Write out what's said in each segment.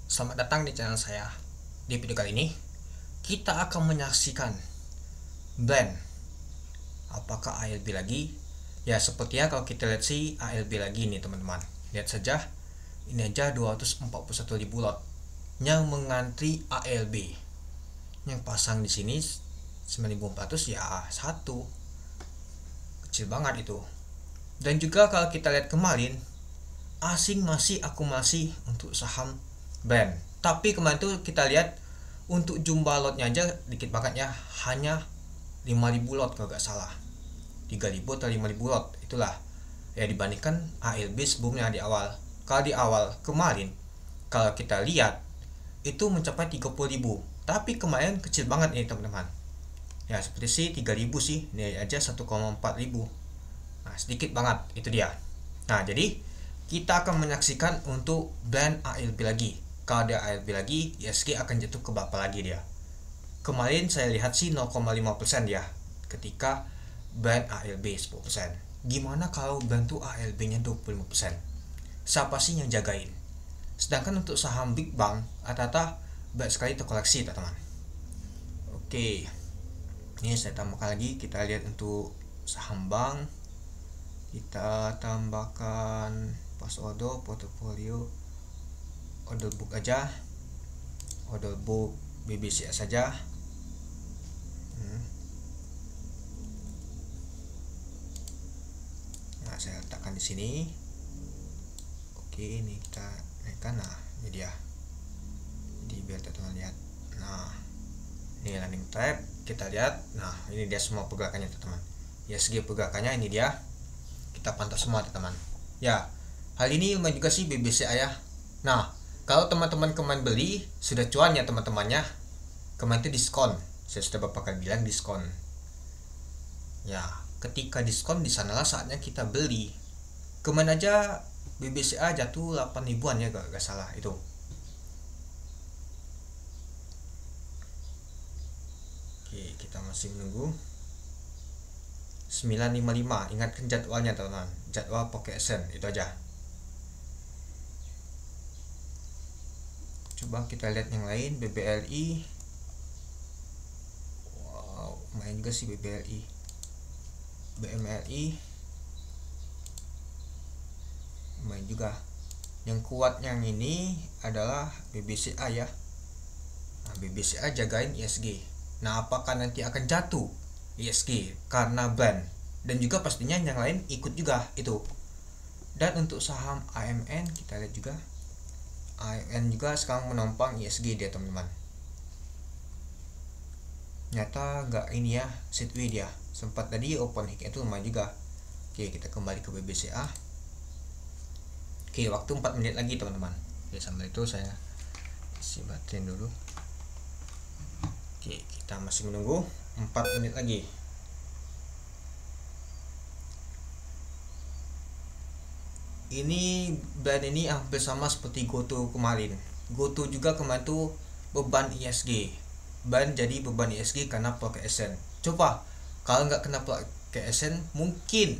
Selamat datang di channel saya. Di video kali ini, kita akan menyaksikan blend. Apakah ALB lagi? Ya, sepertinya kalau kita lihat sih ALB lagi nih teman-teman. Lihat saja, ini aja 241.000 lot yang mengantri ALB. Yang pasang di sini 9.400 ya satu. Kecil banget itu. Dan juga kalau kita lihat kemarin, asing masih akumulasi untuk saham brand. Tapi kemarin tuh kita lihat untuk jumlah lotnya aja dikit banget ya, hanya 5.000 lot kalau nggak salah. 3.000 atau 5.000 lot itulah. Ya dibandingkan ALB sebelumnya di awal. Kalau di awal kemarin kalau kita lihat itu mencapai 30.000. Tapi kemarin kecil banget nih teman-teman. Ya seperti sih 3.000 sih, ini aja 1,4 ribu. Nah, sedikit banget itu dia. Nah, jadi kita akan menyaksikan untuk brand ALB lagi. Kalau dia ALB lagi, ISG akan jatuh ke berapa lagi dia. Kemarin saya lihat sih 0,5% ya ketika brand ALB 10%. Gimana kalau brand tuh ALB-nya 25%? Siapa sih yang jagain? Sedangkan untuk saham Big Bang, rata-rata banyak sekali terkoleksi teman-teman. Oke, ini saya tambahkan lagi. Kita lihat untuk saham bank. Kita tambahkan pas order portfolio order book aja, order book BBC saja. Nah, saya letakkan di sini. Oke, ini kita naikkan. Nah, ini dia. Jadi biar teman-teman lihat. Nah, ini landing tab, kita lihat. Nah, ini dia semua pergerakannya teman-teman. Ya, segi pergerakannya ini dia. Kita pantau semua teman-teman. Ya, hal ini lumayan juga sih BBC ya. Nah, kalau teman-teman kemarin beli sudah cuan ya teman-temannya. Kemarin itu diskon. Saya sudah beberapa kali bilang diskon. Ya, ketika diskon di sanalah saatnya kita beli. Kemarin aja BBCA jatuh 8 ribuan ya gak salah itu. Oke, kita masih menunggu. 955, ingatkan jadwalnya teman-teman, jadwal Pocket Action itu aja. Coba kita lihat yang lain. BBLI, wow main juga sih BBLI. BMLI main juga. Yang kuat yang ini adalah BBCA ya. Nah, BBCA jagain ISG. Nah, apakah nanti akan jatuh ISG karena ban? Dan juga pastinya yang lain ikut juga itu. Dan untuk saham AMN kita lihat juga. AMN juga sekarang menopang ISG dia teman-teman. Nyata nggak ini ya, sideways dia. Sempat tadi open high itu lumayan juga. Oke, kita kembali ke BBCA. Oke, waktu 4 menit lagi teman-teman. Oke, sambil itu saya isi baterai dulu. Oke, kita masih menunggu 4 menit lagi. Ini brand ini hampir sama seperti GoTo kemarin. GoTo juga kemarin tuh beban ISG. Ban jadi beban ISG karena Pocket Action. Coba kalau nggak kena Pocket Action, mungkin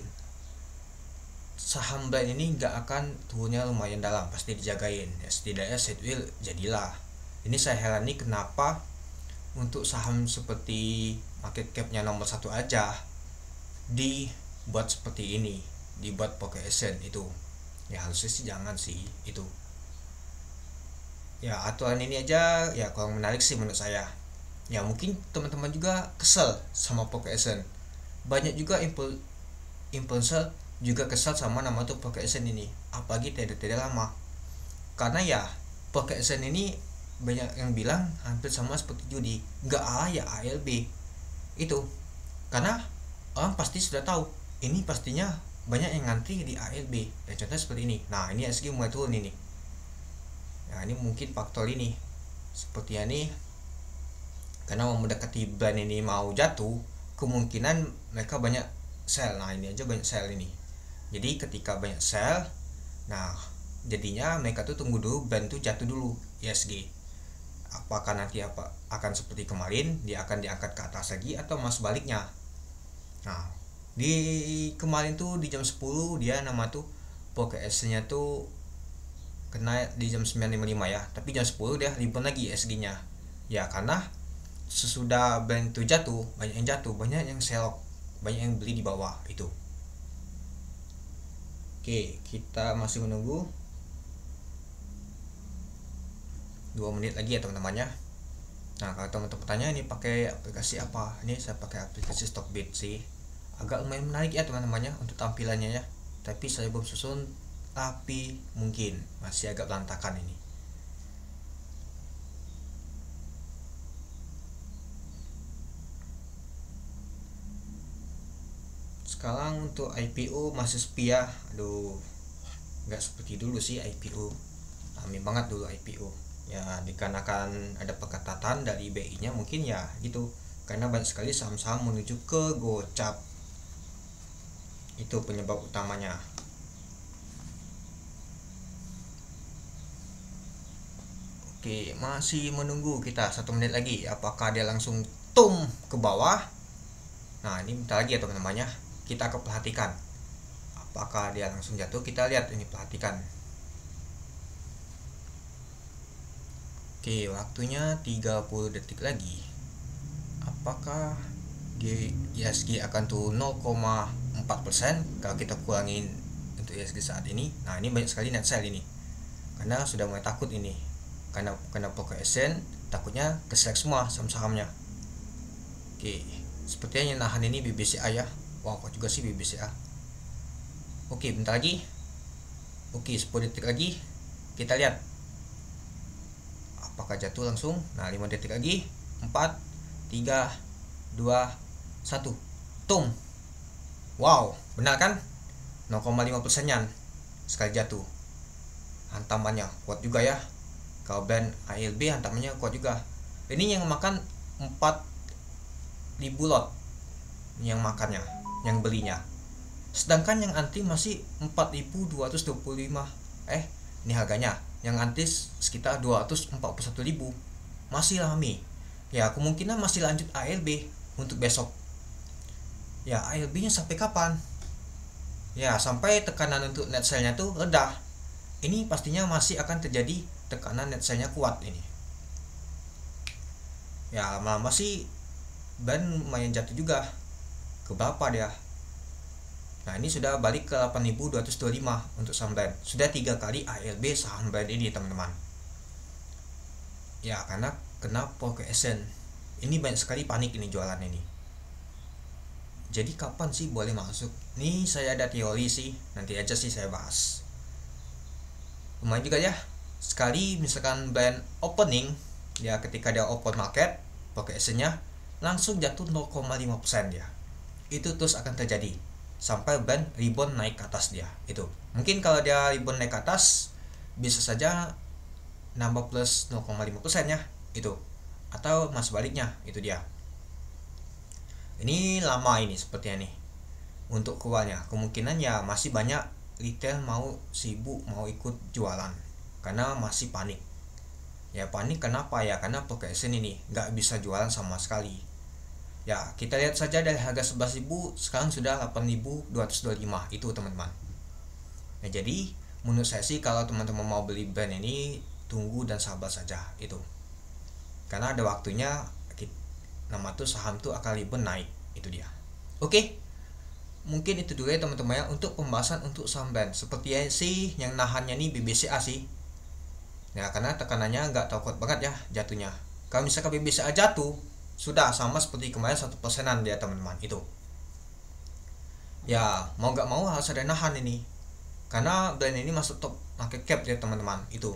saham brand ini nggak akan turunnya lumayan dalam, pasti dijagain. Ya, setidaknya sideways jadilah. Ini saya heran nih kenapa untuk saham seperti market capnya nomor 1 aja dibuat seperti ini, dibuat Pocket Action itu. Ya harusnya sih jangan sih itu. Ya aturan ini aja ya kurang menarik sih menurut saya. Ya mungkin teman-teman juga kesel sama Pocket Action. Banyak juga influencer juga kesel sama nama tuh Pocket Action ini, apalagi tidak lama. Karena ya Pocket Action ini banyak yang bilang hampir sama seperti judi, nggak A ya ALB itu. Karena orang pasti sudah tahu ini pastinya banyak yang ngantri di ALB ya, contohnya seperti ini. Nah, ini SG mulai turun ini. Nah, ini mungkin faktor ini seperti ini karena mau mendekati brand ini mau jatuh, kemungkinan mereka banyak sell. Nah, ini aja banyak sell ini. Jadi ketika banyak sell, nah jadinya mereka tuh tunggu dulu brand tuh jatuh dulu ISG. Apakah nanti akan seperti kemarin dia akan diangkat ke atas lagi atau mas baliknya. Nah, di kemarin tuh di jam 10 dia nama tuh Pocket Action-nya tuh kena di jam 9.55 ya, tapi jam 10 dia rebound lagi ISG nya ya, karena sesudah brand itu jatuh, banyak yang sell, banyak yang beli di bawah itu. Oke, kita masih menunggu 2 menit lagi ya teman-teman ya. Nah, kalau teman-teman bertanya ini pakai aplikasi apa, ini saya pakai aplikasi Stockbit sih, agak lumayan menarik ya teman-temannya untuk tampilannya ya, tapi saya belum susun tapi mungkin masih agak berantakan ini. Sekarang untuk IPO masih sepi ya, aduh nggak seperti dulu sih IPO, rame banget dulu IPO ya, dikarenakan ada pengetatan dari BI nya mungkin ya gitu, karena banyak sekali saham-saham menuju ke gocap, itu penyebab utamanya. Oke, masih menunggu kita 1 menit lagi, apakah dia langsung tum ke bawah. Nah, ini bentar lagi ya teman-teman ya, kita akan perhatikan apakah dia langsung jatuh. Kita lihat ini, perhatikan. Oke, waktunya 30 detik lagi. Apakah ISG akan turun 0,4% kalau kita kurangin untuk ISG saat ini. Nah, ini banyak sekali net sell ini, karena sudah mulai takut ini, karena poker action, takutnya keselek semua saham-sahamnya. Oke, sepertinya yang nahan ini BBCA ya. Wow, kok juga sih BBCA. Oke, bentar lagi. Oke, 10 detik lagi. Kita lihat apakah jatuh langsung. Nah, 5 detik lagi. 4, 3, 2, 1. Tum. Wow, benar kan? 0,5%-an sekali jatuh. Hantamannya kuat juga ya. Kalau brand ALB hantamannya kuat juga. Ini yang makan 4.000 lot yang makannya, yang belinya. Sedangkan yang anti masih 4.225. Ini harganya. Yang anti sekitar 241.000. Masih rame. Ya, kemungkinan masih lanjut ALB untuk besok. Ya, ALB-nya sampai kapan? Ya, sampai tekanan untuk net sell-nya tuh rendah. Ini pastinya masih akan terjadi tekanan net sell-nya kuat ini. Ya, lama-lama sih ban lumayan jatuh juga. Ke berapa dia? Nah, ini sudah balik ke 8.225 untuk saham brand. Sudah 3 kali ALB saham brand ini teman-teman. Ya, karena kena poker action. Ini banyak sekali panik ini jualan ini. Jadi kapan sih boleh masuk? Nih saya ada teori sih, nanti aja sih saya bahas. Lumayan juga ya. Sekali misalkan brand opening, ya ketika dia open market, poker action-nya langsung jatuh 0,5% dia. Itu terus akan terjadi sampai brand rebound naik ke atas dia. Itu mungkin kalau dia rebound naik ke atas bisa saja nambah plus 0,5% ya itu, atau mas baliknya itu dia. Ini lama ini sepertinya nih untuk keluarnya. Kemungkinan ya masih banyak retail mau sibuk mau ikut jualan karena masih panik. Ya panik kenapa ya? Karena poker action ini nggak bisa jualan sama sekali. Ya kita lihat saja dari harga 11.000 sekarang sudah 8.225 itu teman-teman. Ya jadi menurut saya sih kalau teman-teman mau beli brand ini tunggu dan sabar saja itu. Karena ada waktunya nama tuh saham tuh akan rebound naik itu dia. Oke. Mungkin itu dulu ya teman-teman ya untuk pembahasan untuk saham brand. Sepertinya sih yang nahannya nih BBCA sih. Ya karena tekanannya nggak tahu kuat banget ya jatuhnya. Kalau misalkan BBCA jatuh sudah sama seperti kemarin 1%-an dia teman-teman itu. Ya mau nggak mau harus ada nahan ini. Karena brand ini masuk top market cap ya teman-teman itu.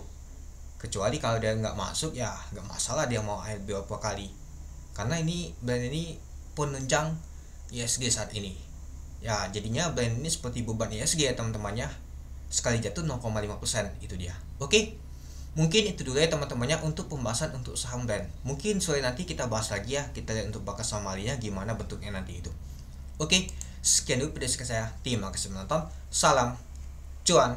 Kecuali kalau dia nggak masuk ya nggak masalah dia mau ALB berapa kali. Karena ini brand ini penunjang ISG saat ini. Ya jadinya brand ini seperti beban ISG ya teman-temannya. Sekali jatuh 0,5% itu dia. Oke. Mungkin itu dulu ya teman-temannya untuk pembahasan untuk saham brand. Mungkin sore nanti kita bahas lagi ya. Kita lihat untuk bakas samarinya gimana bentuknya nanti itu. Oke. Sekian dulu video saya. Terima kasih menonton. Salam cuan.